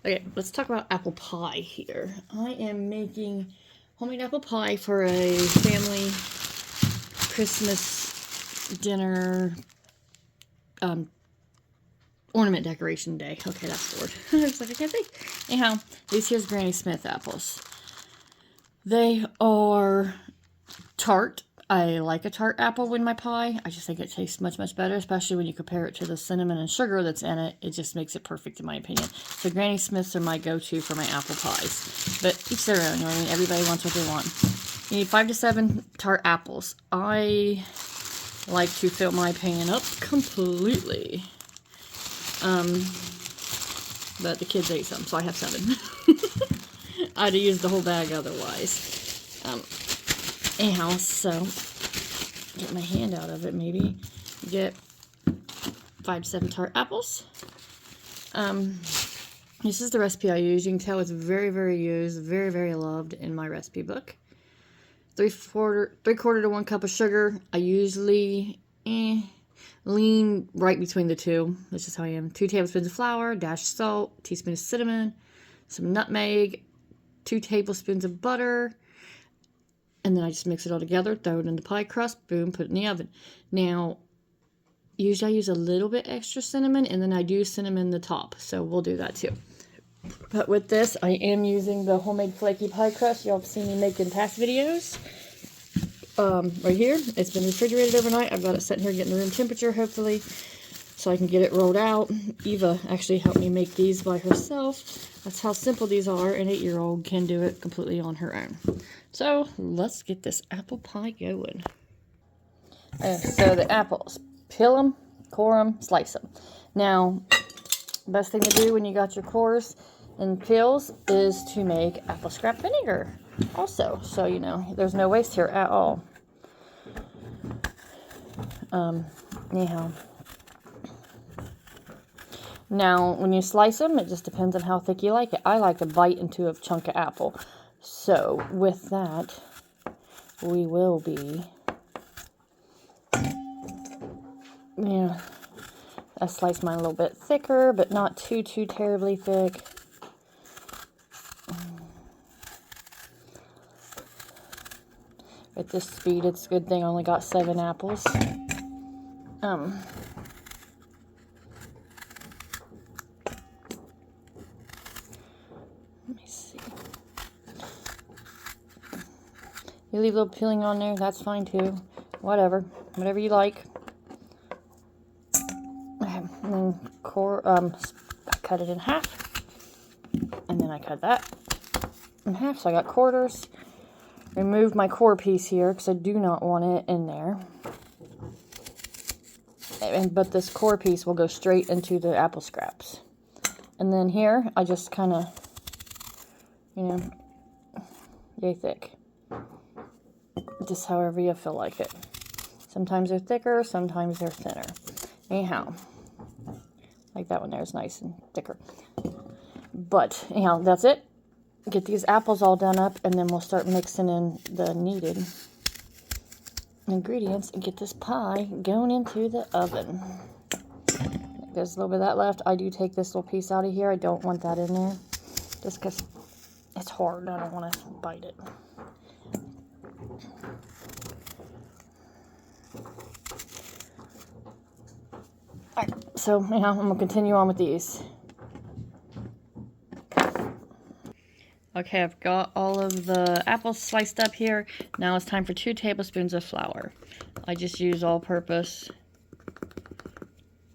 Okay, let's talk about apple pie here. I am making homemade apple pie for a family Christmas dinner ornament decoration day. Okay, that's the word. I was like, I can't think. Anyhow, these here's Granny Smith apples. They are tart. I like a tart apple in my pie. I just think it tastes much, much better, especially when you compare it to the cinnamon and sugar that's in it. It just makes it perfect in my opinion. So Granny Smiths are my go-to for my apple pies. But each their own, you know what I mean? Everybody wants what they want. You need 5 to 7 tart apples. I like to fill my pan up completely. But the kids ate some, so I have 7. I'd have used the whole bag otherwise. Anyhow, so get my hand out of it maybe. Get 5 to 7 tart apples. This is the recipe I use. You can tell it's very, very used, very, very loved in my recipe book. 3/4 to 1 cup of sugar. I usually lean right between the two. That's just how I am. 2 tablespoons of flour, dash of salt, teaspoon of cinnamon, some nutmeg, 2 tablespoons of butter, and then I just mix it all together, throw it in the pie crust, boom, put it in the oven. Now, usually I use a little bit extra cinnamon, and then I do cinnamon the top, so we'll do that too. But with this, I am using the homemade flaky pie crust y'all have seen me make in past videos. Right here, it's been refrigerated overnight. I've got it sitting here getting room temperature, hopefully, so I can get it rolled out. Eva actually helped me make these by herself. That's how simple these are. An 8-year-old can do it completely on her own. So let's get this apple pie going. So the apples, peel them, core them, slice them. Now, best thing to do when you got your cores and peels is to make apple scrap vinegar also. So, you know, there's no waste here at all. Anyhow. Now, when you slice them, it just depends on how thick you like it. I like to bite into a chunk of apple. So, with that, we will be, I slice mine a little bit thicker, but not too terribly thick. At this speed, it's a good thing I only got 7 apples. Let me see. You leave a little peeling on there, that's fine too. Whatever you like. And then I cut it in half, and then I cut that in half, so I got quarters. Remove my core piece here because I do not want it in there. But this core piece will go straight into the apple scraps. And then here, I just kind of, yay thick. Just however you feel like it. Sometimes they're thicker, sometimes they're thinner. Anyhow, like that one there is nice and thicker. But anyhow, that's it. Get these apples all done up, and then we'll start mixing in the needed ingredients and get this pie going into the oven. There's a little bit of that left. I do take this little piece out of here. I don't want that in there just because it's hard. I don't want to bite it. Alright, so anyhow, I'm going to continue on with these. Okay, I've got all of the apples sliced up here. Now it's time for 2 tablespoons of flour. I just use all-purpose.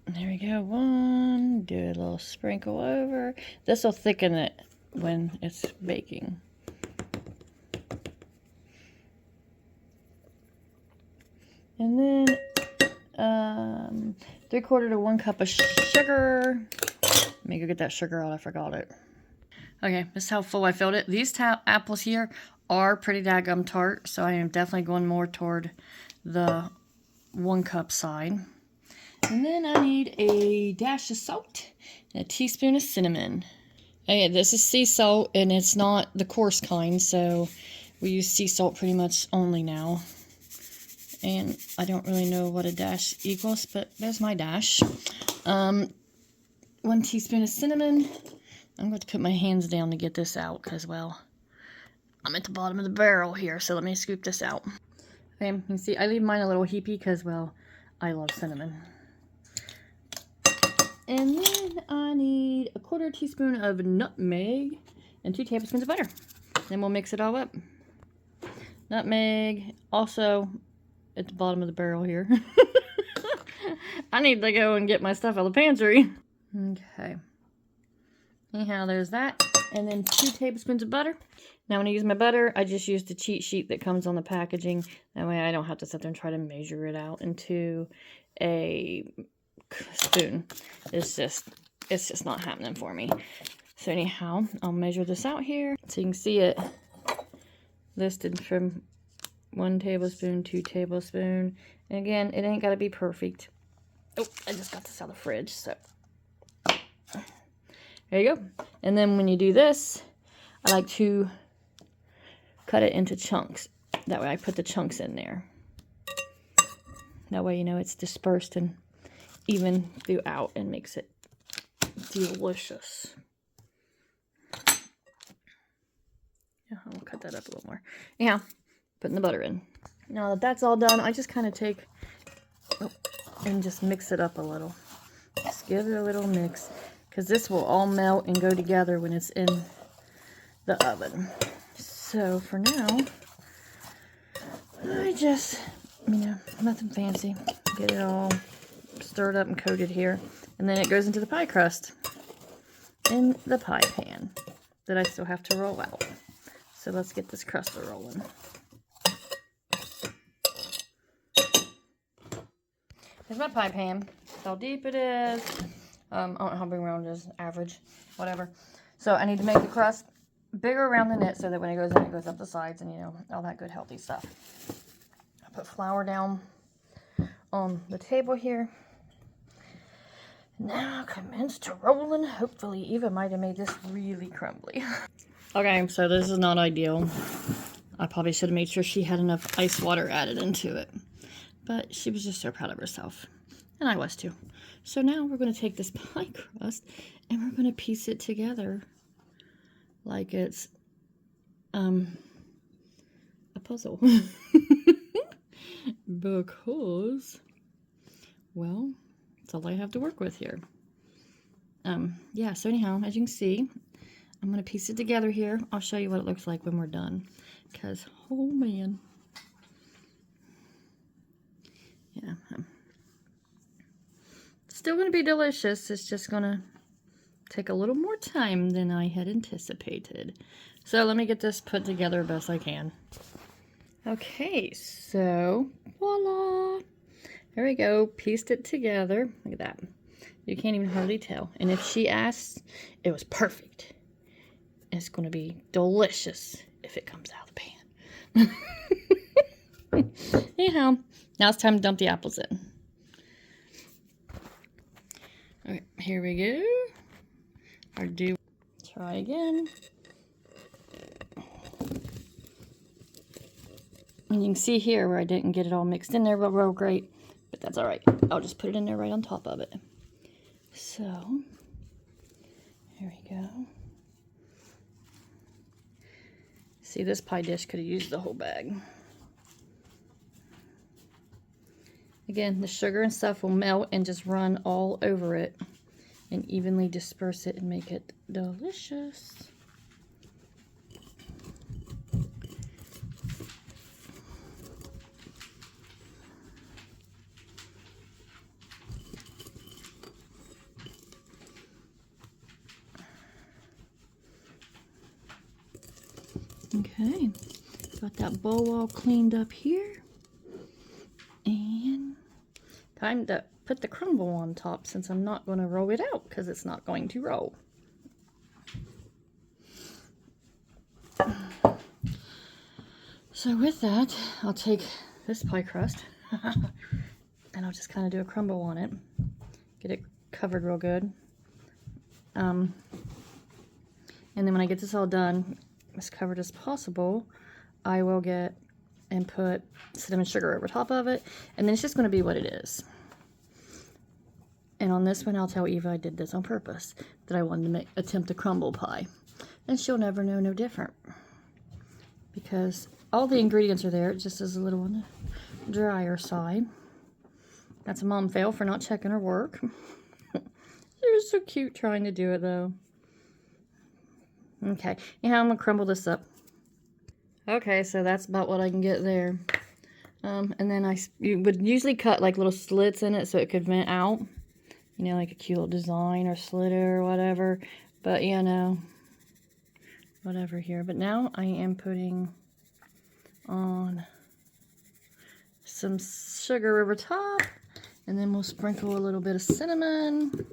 There we go. 1. Do a little sprinkle over. This will thicken it when it's baking. And then 3/4 to 1 cup of sugar. Let me go get that sugar out. I forgot it. Okay, this is how full I filled it. These apples here are pretty daggum tart, so I am definitely going more toward the 1 cup side. And then I need a dash of salt and a teaspoon of cinnamon. Okay, this is sea salt, and it's not the coarse kind, so we use sea salt pretty much only now. And I don't really know what a dash equals, but there's my dash. 1 teaspoon of cinnamon. I'm going to put my hands down to get this out because, well, I'm at the bottom of the barrel here, so let me scoop this out. Okay, you can see I leave mine a little heapy because, well, I love cinnamon. And then I need a 1/4 teaspoon of nutmeg and 2 tablespoons of butter. Then we'll mix it all up. Nutmeg, also at the bottom of the barrel here. I need to go and get my stuff out of the pantry. Okay. Anyhow, there's that. And then 2 tablespoons of butter. Now when I use my butter, I just use the cheat sheet that comes on the packaging. That way I don't have to sit there and try to measure it out into a spoon. It's just not happening for me. So anyhow, I'll measure this out here. So you can see it listed from 1 tablespoon, 2 tablespoons. And again, it ain't got to be perfect. Oh, I just got this out of the fridge, so there you go. And then when you do this, I like to cut it into chunks. That way I put the chunks in there. That way, you know, it's dispersed and even throughout and makes it delicious. Yeah, I'll cut that up a little more. Yeah, putting the butter in. Now that that's all done, I just kind of take and just mix it up a little. Just give it a little mix, because this will all melt and go together when it's in the oven. So for now, I just, you know, nothing fancy. Get it all stirred up and coated here. And then it goes into the pie crust in the pie pan that I still have to roll out. So let's get this crust rolling. Here's my pie pan. That's how deep it is. I don't know how big around it is. Average. Whatever. So I need to make the crust bigger around the nit so that when it goes in, it goes up the sides and, you know, all that good healthy stuff. I put flour down on the table here. Now commence to rolling. Hopefully Eva might have made this really crumbly. Okay, so this is not ideal. I probably should have made sure she had enough ice water added into it. But she was just so proud of herself. And I was too. So now we're going to take this pie crust and we're going to piece it together like it's a puzzle. Because, well, that's all I have to work with here. Yeah, so anyhow, as you can see, I'm going to piece it together here. I'll show you what it looks like when we're done. Because, oh man. Yeah. Still going to be delicious. It's just going to take a little more time than I had anticipated. So let me get this put together best I can. Okay, so voila. There we go. Pieced it together. Look at that. You can't even hardly tell. And if she asks, it was perfect. It's going to be delicious if it comes out of the pan. Anyhow, now it's time to dump the apples in. Okay, here we go. Try again. And you can see here where I didn't get it all mixed in there real great, but that's all right. I'll just put it in there right on top of it. So, here we go. See, this pie dish could have used the whole bag. Again, the sugar and stuff will melt and just run all over it and evenly disperse it and make it delicious. Okay, got that bowl all cleaned up here. And time to put the crumble on top since I'm not going to roll it out because it's not going to roll. So with that, I'll take this pie crust and I'll just kind of do a crumble on it. Get it covered real good. And then when I get this all done, as covered as possible, I will get and put cinnamon sugar over top of it, and then it's just going to be what it is. And on this one, I'll tell Eva I did this on purpose, that I wanted to attempt a crumble pie. And she'll never know no different. Because all the ingredients are there, it just is a little on the drier side. That's a mom fail for not checking her work. She was so cute trying to do it, though. Okay, and I'm going to crumble this up. Okay, so that's about what I can get there. And then you would usually cut like little slits in it so it could vent out. You know, like a cute little design or slitter or whatever. But, you know, whatever here. But now I am putting on some sugar over top. And then we'll sprinkle a little bit of cinnamon.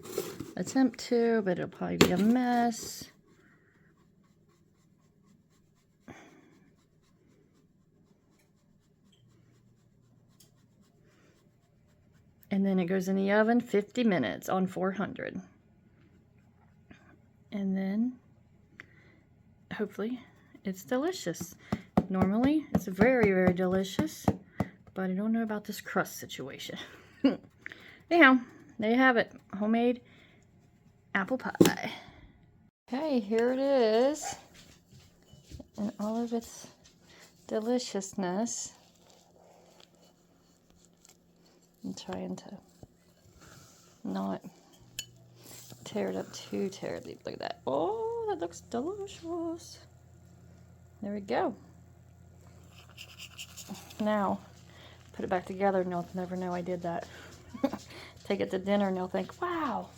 Attempt to, but it'll probably be a mess. And then it goes in the oven 50 minutes on 400. And then, hopefully, it's delicious. Normally, it's very, very delicious. But I don't know about this crust situation. Anyhow, there you have it. Homemade apple pie. Okay, here it is. And all of its deliciousness. I'm trying to not tear it up too terribly. Look at that. Oh, that looks delicious. There we go. Now, put it back together and they'll never know I did that. Take it to dinner and they'll think, wow.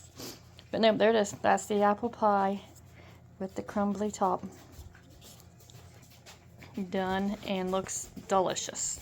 But no, there it is. That's the apple pie with the crumbly top. Done and looks delicious.